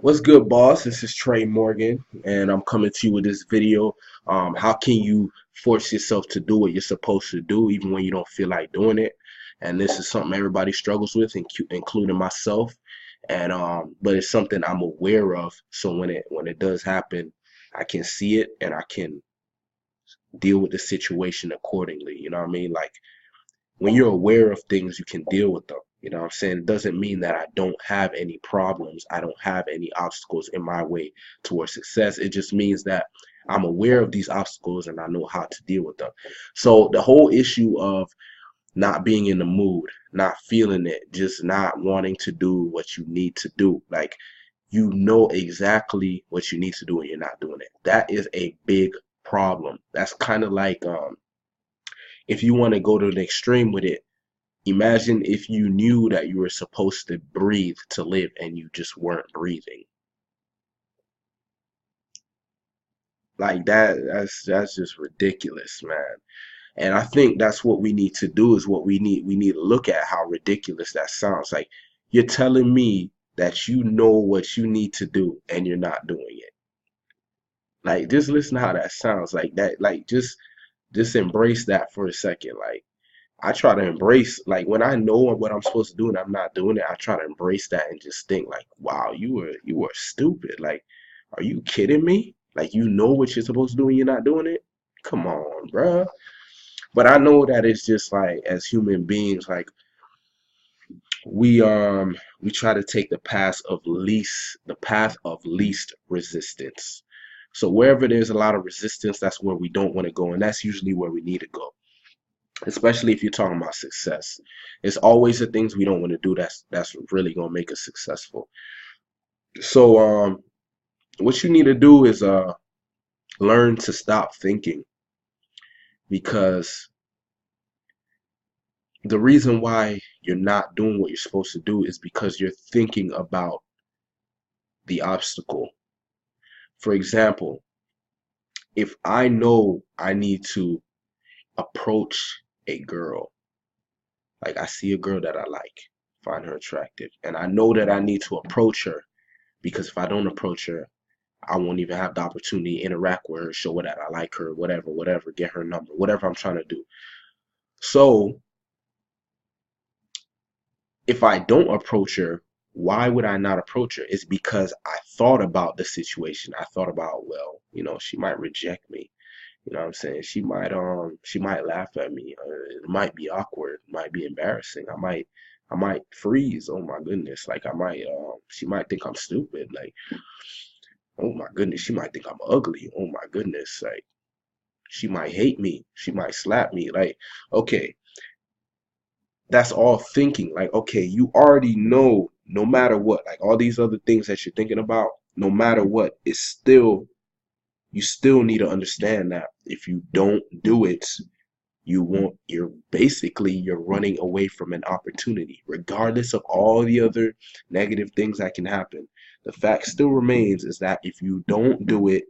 What's good, boss? This is Trey Morgan, and I'm coming to you with this video. How can you force yourself to do what you're supposed to do, even when you don't feel like doing it? And this is something everybody struggles with, including myself. But it's something I'm aware of. So when it does happen, I can see it and I can deal with the situation accordingly. You know what I mean? Like when you're aware of things, you can deal with them. You know what I'm saying? It doesn't mean that I don't have any problems. I don't have any obstacles in my way towards success. It just means that I'm aware of these obstacles and I know how to deal with them. So the whole issue of not being in the mood, not feeling it, just not wanting to do what you need to do. Like you know exactly what you need to do and you're not doing it. That is a big problem. That's kind of like if you want to go to an extreme with it, imagine if you knew that you were supposed to breathe to live and you just weren't breathing. Like that's just ridiculous, man. And I think that's what we need to do is what we need to look at how ridiculous that sounds. Like you're telling me that you know what you need to do and you're not doing it. Like just listen to how that sounds. Like that like just embrace that for a second. Like I try to embrace like when I know what I'm supposed to do and I'm not doing it, I try to embrace that and just think like, wow, you were stupid. Like, are you kidding me? Like you know what you're supposed to do and you're not doing it? Come on, bruh. But I know that it's just like as human beings, like we try to take the path of least resistance. So wherever there's a lot of resistance, that's where we don't want to go, and that's usually where we need to go, especially if you're talking about success. It's always the things we don't want to do that's really gonna make us successful. So what you need to do is learn to stop thinking, because the reason why you're not doing what you're supposed to do is because you're thinking about the obstacle. For example, if I know I need to approach a girl, like I see a girl that I like, find her attractive, and I know that I need to approach her, because if I don't approach her, I won't even have the opportunity to interact with her, show her that I like her, whatever, get her number, whatever I'm trying to do. So if I don't approach her, why would I not approach her? It's because I thought about the situation. I thought about, well, she might reject me. You know what I'm saying? She might laugh at me. It might be awkward, it might be embarrassing. I might freeze. Oh my goodness. Like she might think I'm stupid. Like, oh my goodness, she might think I'm ugly. Oh my goodness, like she might hate me. She might slap me. Like, okay, that's all thinking. Like, okay, you already know no matter what, like all these other things that you're thinking about, no matter what, it's still you still need to understand that if you don't do it, you won't you're running away from an opportunity, regardless of all the other negative things that can happen. The fact still remains is that if you don't do it,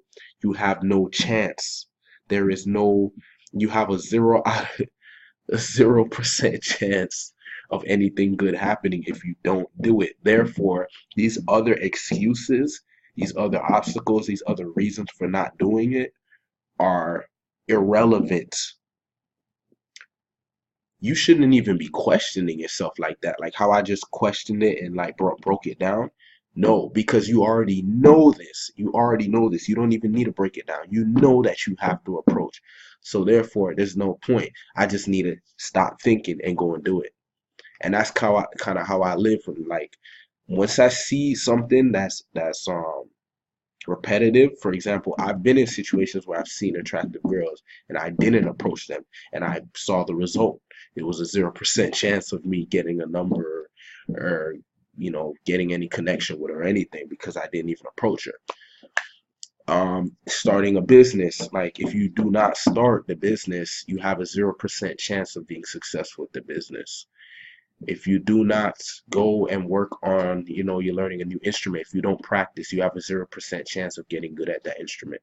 you have no chance. There is no You have a 0% chance of anything good happening if you don't do it. Therefore, these other excuses, these other obstacles, these other reasons for not doing it are irrelevant. You shouldn't even be questioning yourself like that, like how I just questioned it and like broke it down. No, because you already know this. You already know this. You don't even need to break it down. You know that you have to approach. So therefore, there's no point. I just need to stop thinking and go and do it. And that's how I live. Like once I see something that's repetitive. For example, I've been in situations where I've seen attractive girls and I didn't approach them, and I saw the result. It was a 0% chance of me getting a number, or getting any connection with her or anything, because I didn't even approach her. Starting a business, like if you do not start the business, you have a 0% chance of being successful with the business. If you do not go and work on, you're learning a new instrument, if you don't practice, you have a 0% chance of getting good at that instrument.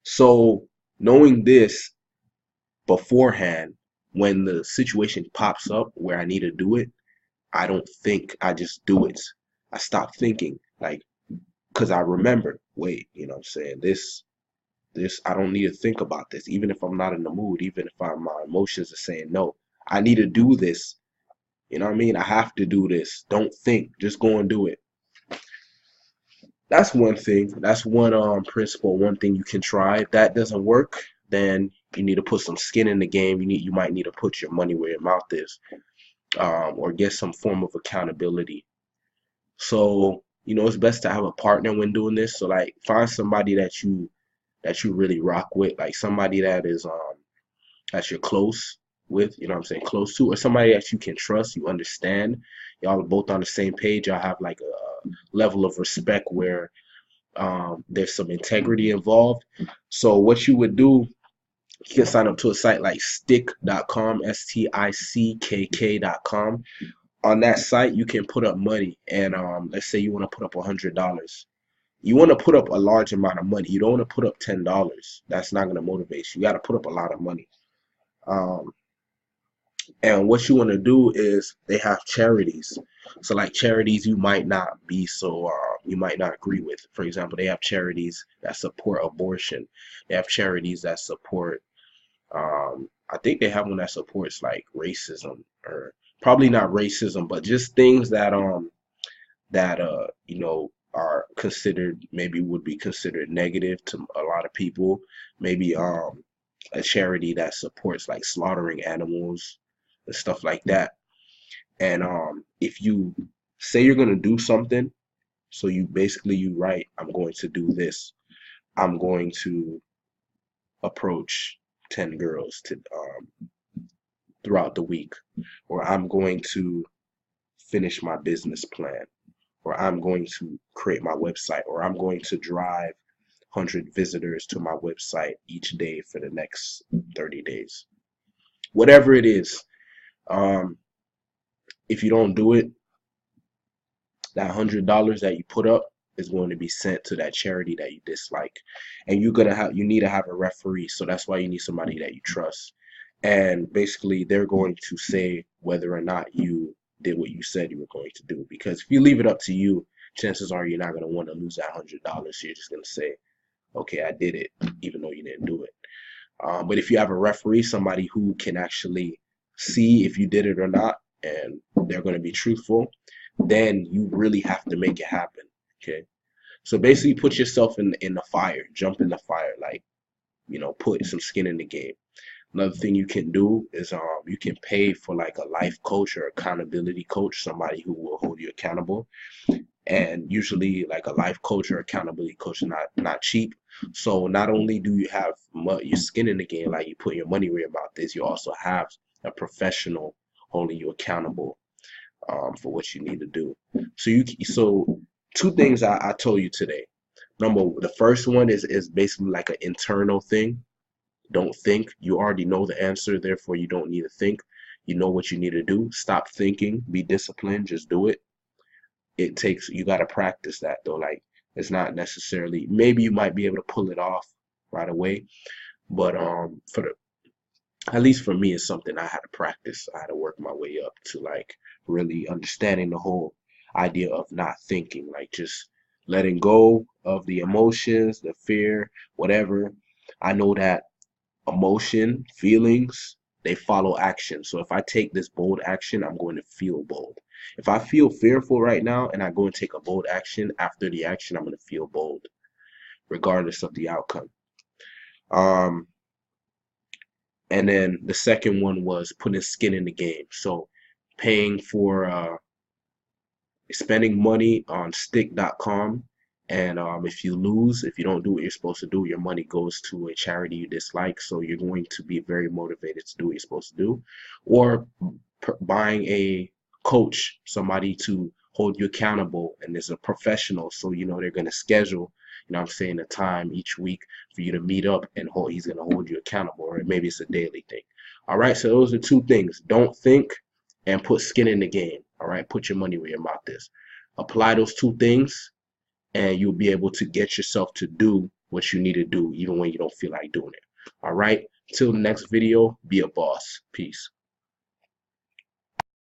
So knowing this beforehand, when the situation pops up where I need to do it, I don't think, I just do it. I stop thinking. Like, because I remember, wait, you know what I'm saying? This, I don't need to think about this. Even if I'm not in the mood, even if my emotions are saying no, I need to do this. You know what I mean? I have to do this. Don't think, just go and do it. That's one thing. That's one principle, one thing you can try. If that doesn't work, then you need to put some skin in the game. You might need to put your money where your mouth is, or get some form of accountability. So, it's best to have a partner when doing this. So like find somebody that you really rock with, like somebody that you're close with, you know what I'm saying, close to, or somebody that you can trust, you understand. Y'all are both on the same page. Y'all have like a level of respect where there's some integrity involved. So what you would do, you can sign up to a site like stickk.com, stickk.com. On that site, you can put up money, and let's say you want to put up $100. You want to put up a large amount of money. You don't want to put up $10. That's not going to motivate you. You got to put up a lot of money. Um, and what you want to do is they have charities. So like charities you might not agree with. For example, they have charities that support abortion. They have charities that support I think they have one that supports like racism, or probably not racism, but just things that are considered, maybe would be considered negative to a lot of people. Maybe a charity that supports like slaughtering animals and stuff like that. And if you say you're going to do something, so you write, I'm going to do this. I'm going to approach 10 girls to throughout the week, or I'm going to finish my business plan, or I'm going to create my website, or I'm going to drive 100 visitors to my website each day for the next 30 days. Whatever it is, um, if you don't do it, that $100 that you put up is going to be sent to that charity that you dislike. And you need to have a referee. So that's why you need somebody that you trust. And basically they're going to say whether or not you did what you said you were going to do. Because if you leave it up to you, chances are you're not going to want to lose that $100. So you're just going to say, okay, I did it, even though you didn't do it. But if you have a referee, somebody who can actually see if you did it or not, and they're going to be truthful, then you really have to make it happen. Okay. So basically put yourself in the fire, jump in the fire, like, put some skin in the game. Another thing you can do is you can pay for like a life coach or accountability coach, somebody who will hold you accountable. And usually like a life coach or accountability coach is not cheap. So not only do you have your skin in the game, like you put your money where your mouth is, you also have a professional holding you accountable for what you need to do. So two things I told you today. The first one is basically like an internal thing. Don't think. You already know the answer, therefore you don't need to think. You know what you need to do. Stop thinking. Be disciplined. Just do it. You got to practice that though. Like, it's not necessarily, maybe you might be able to pull it off right away, but at least for me, it's something I had to practice. I had to work my way up to like really understanding the whole idea of not thinking, like just letting go of the emotions, the fear, whatever. I know that emotion, feelings, they follow action. So if I take this bold action, I'm going to feel bold. If I feel fearful right now and I go and take a bold action, after the action, I'm going to feel bold, regardless of the outcome. Um, and then the second one was putting skin in the game. So paying for spending money on stickk.com, and if you don't do what you're supposed to do, your money goes to a charity you dislike, so you're going to be very motivated to do what you're supposed to do. Or buying a coach, somebody to hold you accountable, and there's a professional, so they're going to schedule, I'm saying, a time each week for you to meet up, and he's going to hold you accountable, or maybe it's a daily thing. All right, so those are two things. Don't think, and put skin in the game. All right, put your money where your mouth is. Apply those two things, and you'll be able to get yourself to do what you need to do, even when you don't feel like doing it. All right, till the next video, be a boss. Peace.